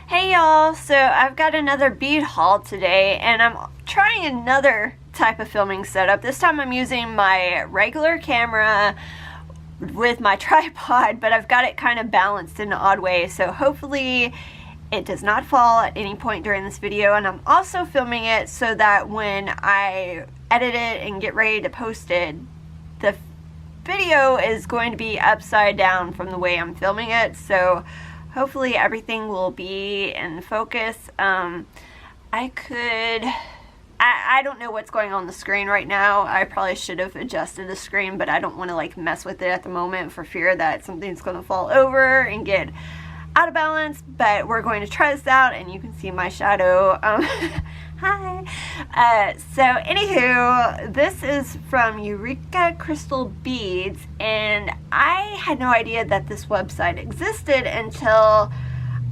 Hey y'all, so I've got another bead haul today and I'm trying another type of filming setup. This time I'm using my regular camera with my tripod, but I've got it kind of balanced in an odd way, so hopefully it does not fall at any point during this video. And I'm also filming it so that when I edit it and get ready to post it, the video is going to be upside down from the way I'm filming it, so hopefully everything will be in focus. I don't know what's going on the screen right now. I probably should have adjusted the screen, but I don't want to like mess with it at the moment for fear that something's going to fall over and get out of balance. But we're going to try this out, and you can see my shadow. Hi. So anywho, this is from Eureka Crystal Beads, and I had no idea that this website existed until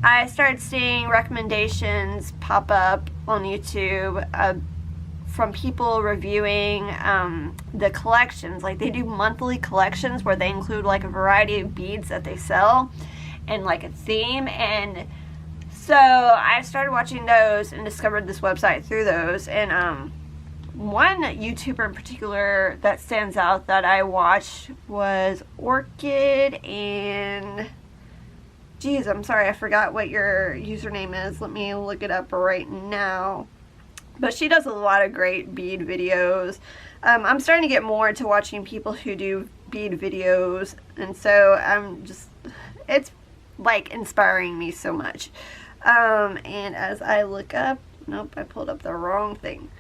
I started seeing recommendations pop up on YouTube from people reviewing the collections. Like, they do monthly collections where they include like a variety of beads that they sell and like a theme. And so I started watching those and discovered this website through those. And one YouTuber in particular that stands out that I watched was Orchid, and geez, I'm sorry, I forgot what your username is. Let me look it up right now. But she does a lot of great bead videos. I'm starting to get more into watching people who do bead videos, and so it's like inspiring me so much. And as I look up, nope, I pulled up the wrong thing.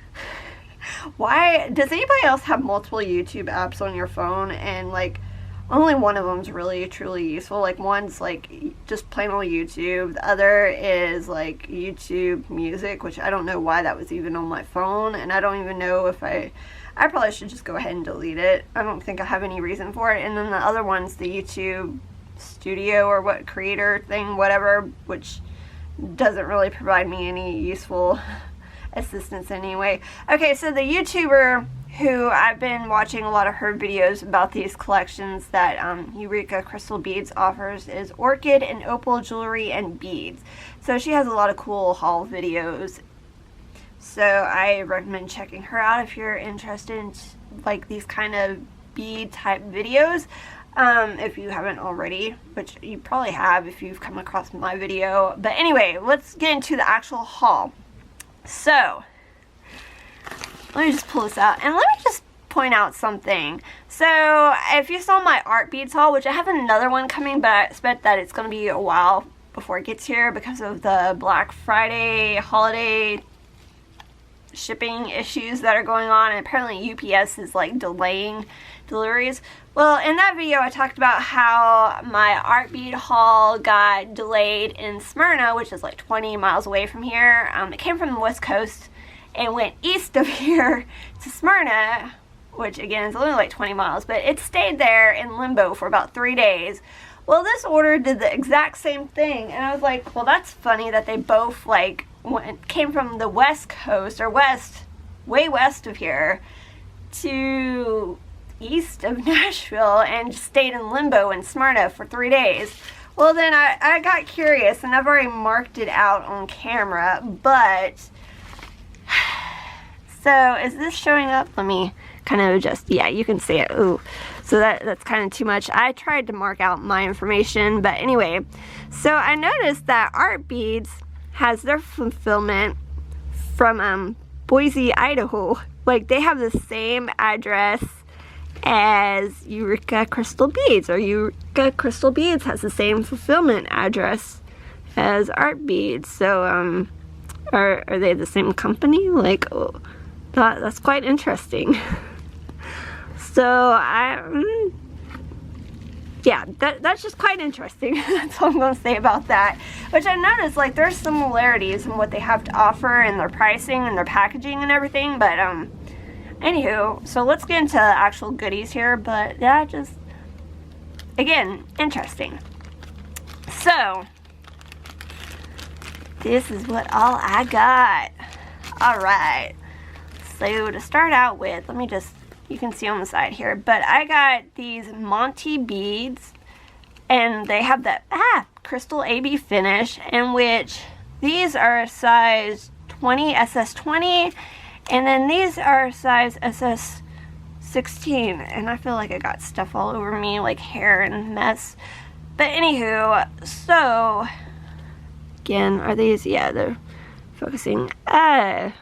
Why does anybody else have multiple YouTube apps on your phone, and like only one of them's really truly useful? Like, one's like just plain old YouTube, the other is like YouTube Music, which I don't know why that was even on my phone, and I don't even know if I probably should just go ahead and delete it. I don't think I have any reason for it. And then the other one's the YouTube Studio or what creator thing, whatever, which doesn't really provide me any useful assistance anyway. Okay, so the YouTuber who I've been watching a lot of her videos about these collections that Eureka Crystal Beads offers is Orchid and Opal Jewelry and Beads. So she has a lot of cool haul videos, so I recommend checking her out if you're interested in like these kind of bead type videos. If you haven't already, which you probably have if you've come across my video. But anyway, let's get into the actual haul. So, let me just pull this out, and let me just point out something. So, if you saw my Artbeads haul, which I have another one coming, but I expect that it's going to be a while before it gets here because of the Black Friday holiday shipping issues that are going on, and apparently UPS is like delaying deliveries. Well, in that video I talked about how my art bead haul got delayed in Smyrna, which is like 20 miles away from here. It came from the West Coast and went east of here to Smyrna, which again is only like 20 miles, but it stayed there in limbo for about 3 days. Well, this order did the exact same thing, and I was like, well, that's funny that they both like came from the West Coast, or way west of here, to east of Nashville, and just stayed in limbo in Smyrna for 3 days. Well, then I got curious, and I've already marked it out on camera, but so is this showing up? Let me kind of adjust. Yeah, you can see it. Ooh, so that's kind of too much. I tried to mark out my information, but anyway, so I noticed that Artbeads has their fulfillment from Boise, Idaho. Like, they have the same address as Eureka Crystal Beads, or Eureka Crystal Beads has the same fulfillment address as Artbeads. So are they the same company? Like, oh, that's quite interesting. So yeah, that's just quite interesting. That's all I'm going to say about that. Which I noticed, like, there's similarities in what they have to offer and their pricing and their packaging and everything. But anywho, so let's get into actual goodies here. But yeah, just again, interesting. So this is what all I got. All right. So to start out with, let me just, you can see on the side here, but I got these Monty beads, and they have that crystal AB finish, in which these are a size 20, SS20, and then these are size SS16, and I feel like I got stuff all over me, like hair and mess. But anywho, so again, are these? Yeah, they're focusing. I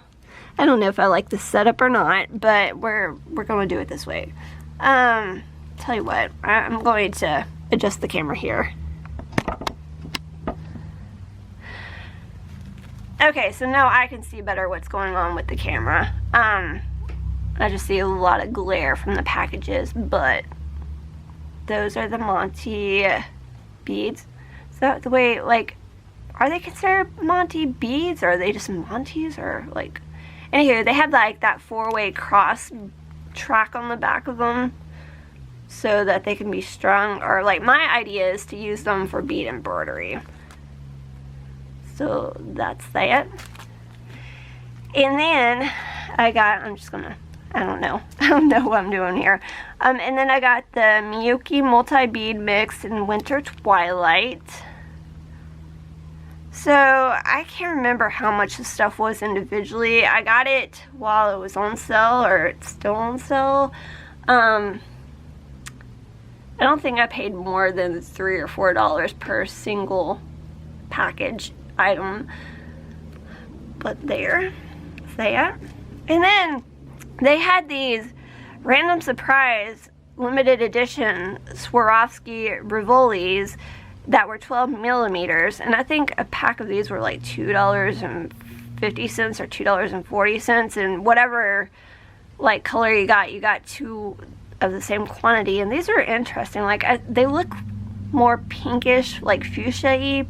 don't know if I like the setup or not, but we're gonna do it this way. Tell you what, I'm going to adjust the camera here. Okay, so now I can see better what's going on with the camera. I just see a lot of glare from the packages, but those are the Monty beads. So the way, like, are they considered Monty beads, or are they just Monties, or like, anywho, they have like that 4-way cross track on the back of them so that they can be strung, or like my idea is to use them for bead embroidery. So that's that. And then I got, I don't know what I'm doing here. And then I got the Miyuki multi-bead mix in Winter Twilight. So I can't remember how much the stuff was individually. I got it while it was on sale, or it's still on sale. I don't think I paid more than $3 or $4 per single package item, but there's that. And then they had these random surprise limited edition Swarovski Rivolis that were 12 millimeters, and I think a pack of these were like $2.50 or $2.40, and whatever like color you got 2 of the same quantity. And these are interesting. Like, they look more pinkish, like fuchsia-y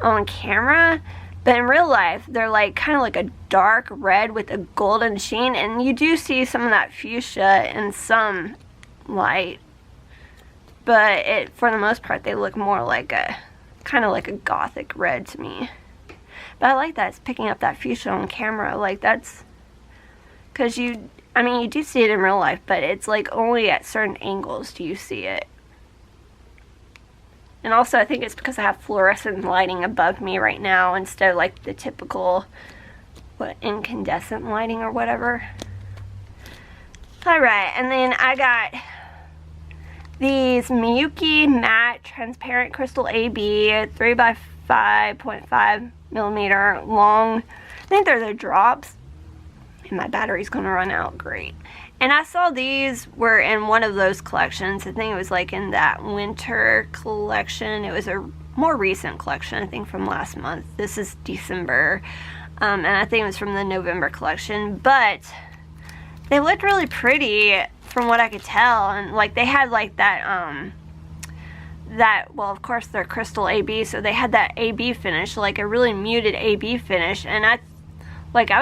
on camera, but in real life they're like kind of like a dark red with a golden sheen, and you do see some of that fuchsia in some light, but for the most part they look more like a kind of like a gothic red to me. But I like that it's picking up that fuchsia on camera. Like, that's because you do see it in real life, but it's like only at certain angles do you see it. And also, I think it's because I have fluorescent lighting above me right now instead of like the typical, incandescent lighting or whatever. Alright, and then I got these Miyuki matte transparent crystal AB 3x5.5 millimeter long. I think they're the drops. And my battery's gonna run out. Great. And I saw these were in one of those collections. I think it was like in that winter collection. It was a more recent collection, I think from last month. This is December. And I think it was from the November collection. But they looked really pretty from what I could tell. And like they had like that, well, of course they're crystal AB, so they had that AB finish, like a really muted AB finish. And I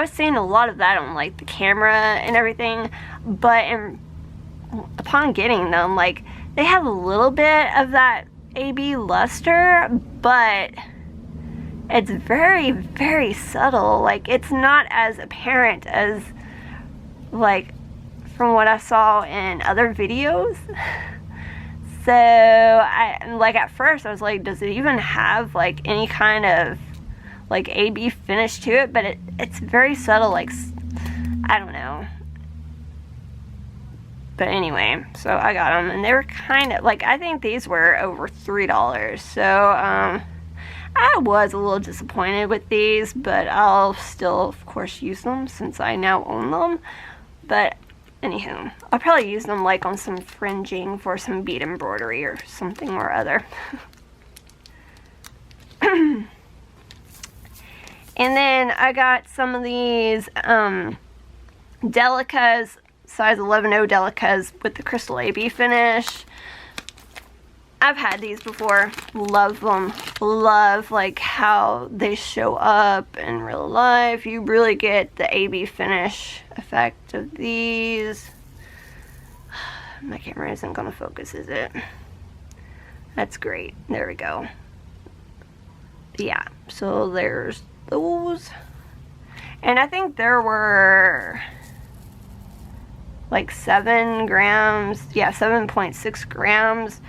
was seeing a lot of that on like the camera and everything, but upon getting them, like, they have a little bit of that AB luster, but it's very, very subtle. Like, it's not as apparent as like from what I saw in other videos. So at first I was like, does it even have like any kind of like AB finish to it? But it's very subtle, like, I don't know. But anyway, so I got them, and they were kind of like, I think these were over $3. So I was a little disappointed with these, but I'll still of course use them since I now own them. But anywho, I'll probably use them like on some fringing for some bead embroidery or something or other. And then I got some of these Delicas, size 11.0 Delicas with the crystal AB finish. I've had these before. Love them. Love like how they show up in real life. You really get the AB finish effect of these. My camera isn't going to focus, is it? That's great. There we go. Yeah, so there's those. And I think there were like 7 grams. Yeah, 7.6 grams.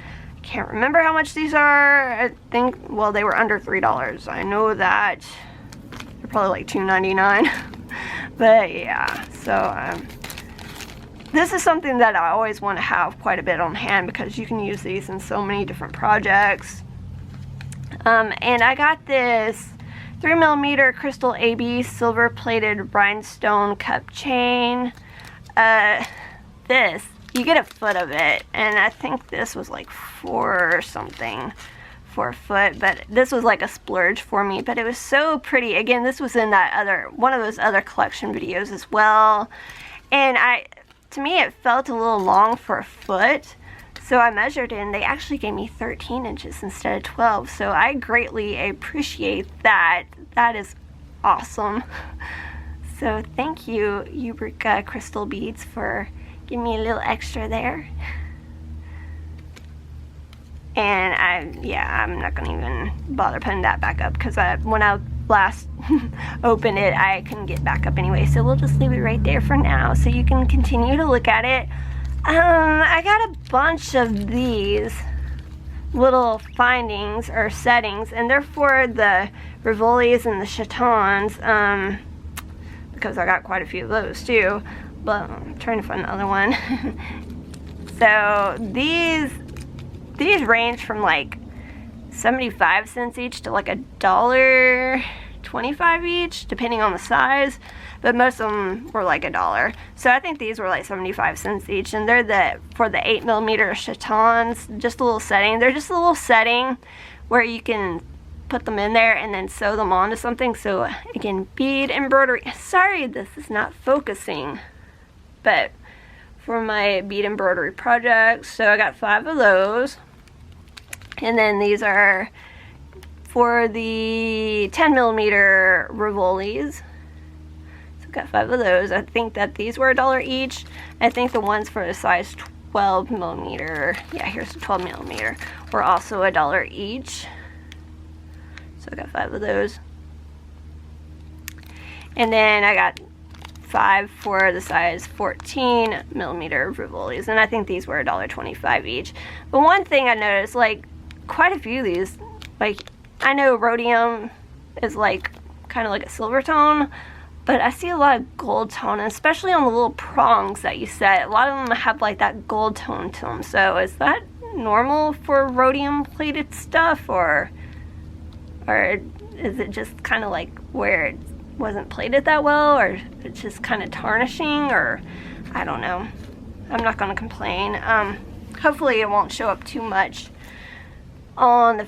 Can't remember how much these are. I think, well, they were under $3. I know that. They're probably like $2.99. But yeah, so this is something that I always want to have quite a bit on hand because you can use these in so many different projects. And I got this 3mm crystal AB silver plated rhinestone cup chain. This, you get a foot of it, and I think this was like $4 or something for a foot, but this was like a splurge for me, but it was so pretty. Again, this was in that one of those other collection videos as well, and to me it felt a little long for a foot, so I measured it and they actually gave me 13 inches instead of 12, so I greatly appreciate that. That is awesome. So thank you, Eureka Crystal Beads, for giving me a little extra there. And I'm not gonna even bother putting that back up because when I last opened it, I couldn't get back up anyway. So we'll just leave it right there for now so you can continue to look at it. I got a bunch of these little findings or settings, and they're for the Rivolis and the Chatons, because I got quite a few of those too, but I'm trying to find the other one. So these range from like 75 cents each to like $1.25 each, depending on the size, but most of them were like $1. So I think these were like 75 cents each, and they're for the 8mm Chatons, just a little setting. They're just a little setting where you can put them in there and then sew them onto something. So again, bead embroidery. Sorry, this is not focusing, but for my bead embroidery projects. So I got 5 of those. And then these are for the 10mm Rivolis. So I've got 5 of those. I think that these were $1 each. I think the ones for the size 12mm, yeah, here's the 12mm, were also $1 each. So I got 5 of those. And then I got 5 for the size 14mm Rivolis, and I think these were $1.25 each. But one thing I noticed, like quite a few of these, like I know rhodium is like kind of like a silver tone, but I see a lot of gold tone, and especially on the little prongs that you set, a lot of them have like that gold tone to them. So is that normal for rhodium plated stuff, or is it just kind of like where it wasn't plated that well, or it's just kind of tarnishing, or I don't know. I'm not going to complain. Hopefully it won't show up too much on the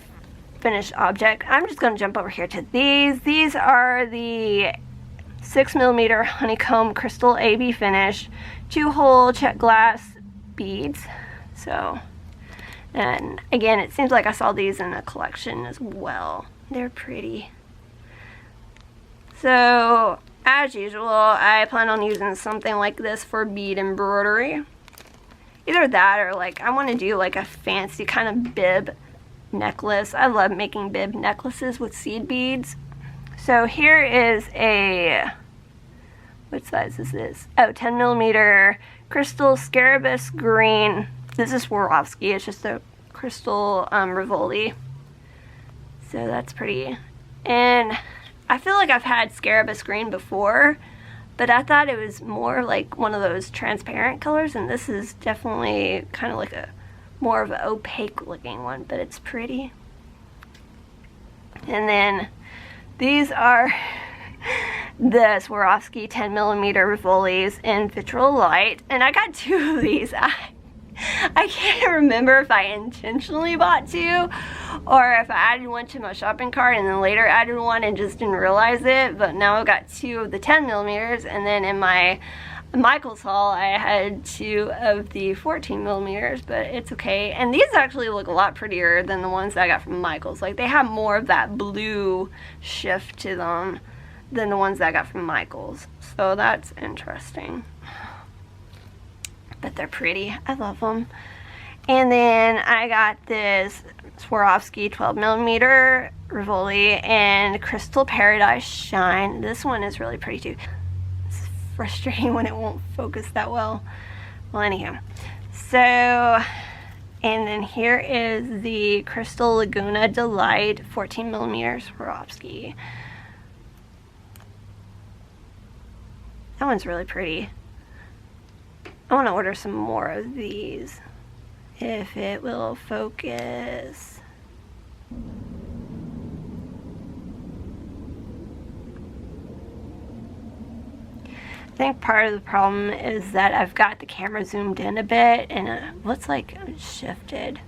finished object. I'm just going to jump over here to these. These are the 6mm honeycomb crystal AB finish 2-hole check glass beads. So, and again, it seems like I saw these in a collection as well. They're pretty. So, as usual, I plan on using something like this for bead embroidery. Either that, or like I want to do like a fancy kind of bib necklace. I love making bib necklaces with seed beads. So here is a, what size is this? Oh, 10mm crystal scarabus green. This is Swarovski. It's just a crystal Rivoli. So that's pretty. And I feel like I've had scarabus green before, but I thought it was more like one of those transparent colors, and this is definitely kind of like a more of an opaque looking one, but it's pretty. And then these are the Swarovski 10mm Rivolis in Vitriol Light, and I got 2 of these. I can't remember if I intentionally bought 2 or if I added one to my shopping cart and then later added one and just didn't realize it, but now I've got 2 of the 10mm, and then in my Michael's haul I had 2 of the 14mm, but it's okay. And these actually look a lot prettier than the ones that I got from Michael's. Like, they have more of that blue shift to them than the ones that I got from Michael's, so that's interesting. But they're pretty. I love them. And then I got this Swarovski 12mm Rivoli and Crystal Paradise Shine. This one is really pretty too. It's frustrating when it won't focus that well. Well, anyhow. So, and then here is the Crystal Laguna Delight 14mm Swarovski. That one's really pretty. I want to order some more of these, if it will focus. I think part of the problem is that I've got the camera zoomed in a bit and it looks like it's shifted.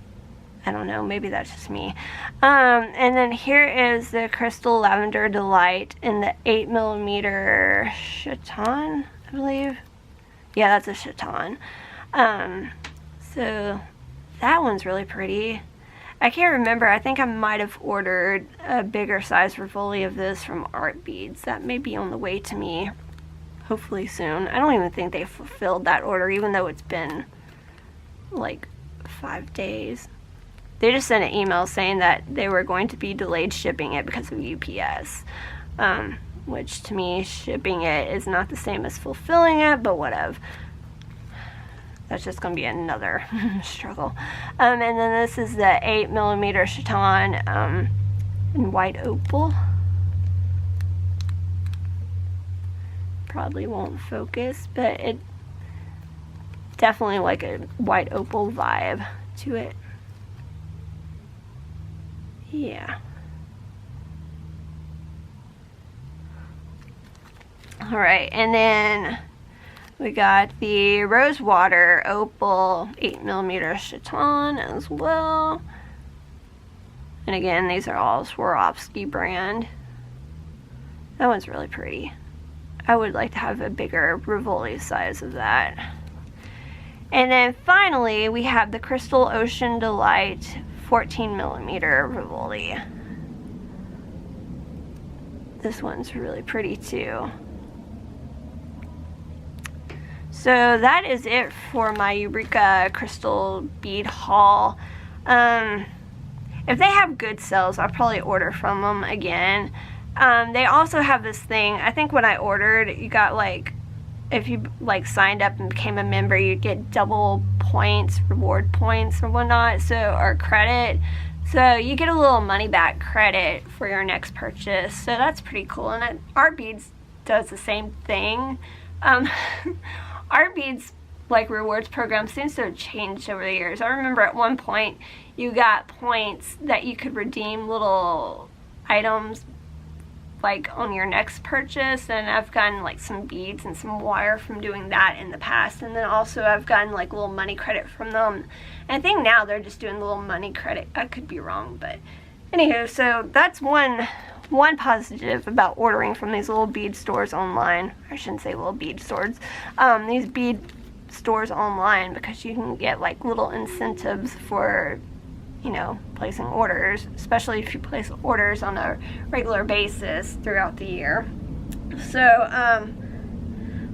I don't know, maybe that's just me. And then here is the Crystal Lavender Delight in the 8mm Chaton, I believe. Yeah, that's a Chaton. So that one's really pretty. I can't remember. I think I might have ordered a bigger size Rivoli of this from Artbeads. That may be on the way to me, hopefully soon. I don't even think they fulfilled that order, even though it's been like 5 days. They just sent an email saying that they were going to be delayed shipping it because of UPS. Which to me, shipping it is not the same as fulfilling it, but whatever. That's just going to be another struggle. And then this is the 8mm Chaton in white opal. Probably won't focus, but it definitely like a white opal vibe to it. Yeah. Alright, and then we got the Rosewater Opal 8mm Chaton as well. And again, these are all Swarovski brand. That one's really pretty. I would like to have a bigger Rivoli size of that. And then finally, we have the Crystal Ocean Delight 14mm Rivoli. This one's really pretty too. So that is it for my Eureka crystal bead haul. If they have good sales, I'll probably order from them again. They also have this thing, I think when I ordered, you got like, if you like signed up and became a member, you get double points, reward points and whatnot, or credit. So you get a little money back credit for your next purchase. So that's pretty cool. And Artbeads does the same thing. Artbeads like rewards program seems to have changed over the years. I remember at one point you got points that you could redeem little items like on your next purchase, and I've gotten like some beads and some wire from doing that in the past. And then also I've gotten like little money credit from them. And I think now they're just doing little money credit. I could be wrong, but anywho, so that's one positive about ordering from these little bead stores online. I shouldn't say little bead stores. These bead stores online, because you can get like little incentives for, you know, placing orders, especially if you place orders on a regular basis throughout the year. So,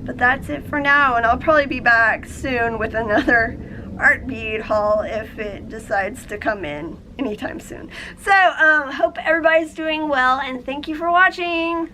but that's it for now, and I'll probably be back soon with another art bead haul if it decides to come in anytime soon. So, hope everybody's doing well, and thank you for watching.